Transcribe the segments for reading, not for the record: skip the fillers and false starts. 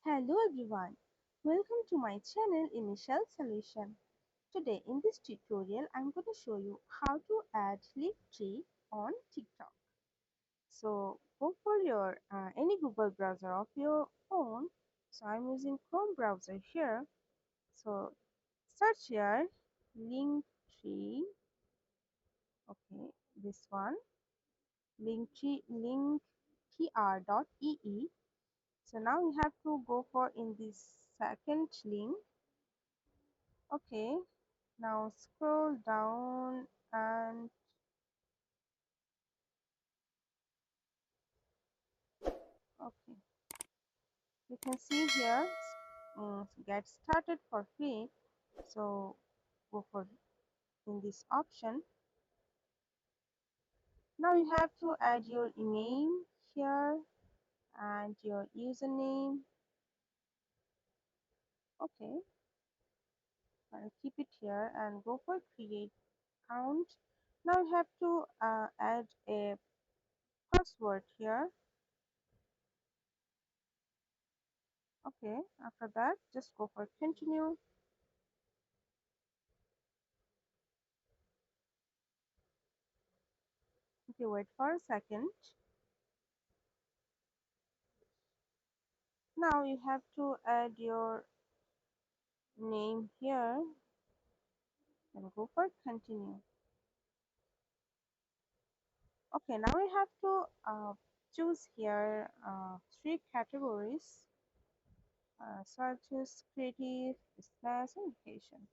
Hello everyone, welcome to my channel Initial Solution. Today in this tutorial I'm going to show you how to add Linktree on TikTok. So go for your any Google browser of your phone. So I'm using Chrome browser here. So search here Linktree. Okay, this one Linktree linktr.ee. So now you have to go for in this second link. Okay, now scroll down and okay, you can see here get started for free. So go for in this option. Now you have to add your email here and your username. Okay, I'll keep it here and go for create account. Now you have to add a password here. Okay, after that just go for continue. Okay, wait for a second. Now you have to add your name here and go for continue. Okay, now we have to choose here three categories: searches, creative, business, and education.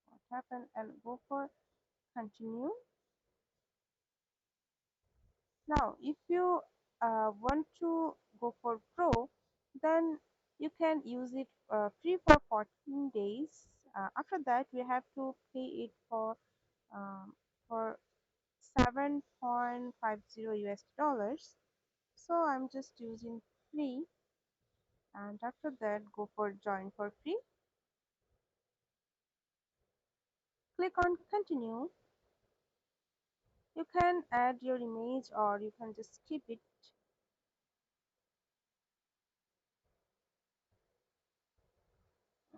What happened? And go for continue. Now, if you want to go for pro, then you can use it free for 14 days. After that, we have to pay it um, for 7.50 US dollars. So I'm just using free, and after that go for join for free. Click on continue. You can add your image or you can just skip it.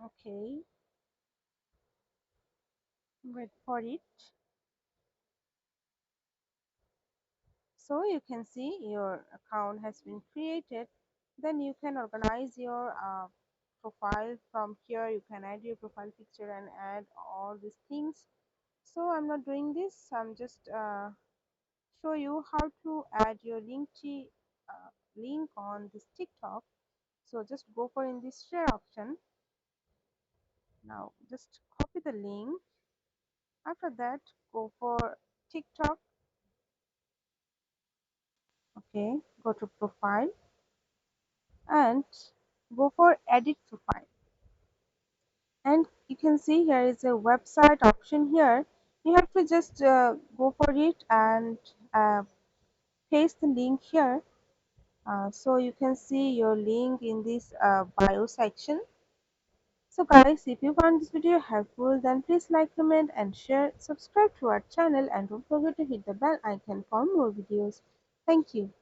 Okay, wait for it. So you can see your account has been created. Then you can organize your profile from here. You can add your profile picture and add all these things. So I'm not doing this. I'm just show you how to add your Linktree link on this TikTok. So just go for in this share option. Now just copy the link. After that go for TikTok. Okay, go to profile and go for edit profile. And you can see here is a website option here. You have to just go for it and paste the link here. So you can see your link in this bio section. So guys, if you found this video helpful, then please like, comment and share. Subscribe to our channel and don't forget to hit the bell icon for more videos. Thank you.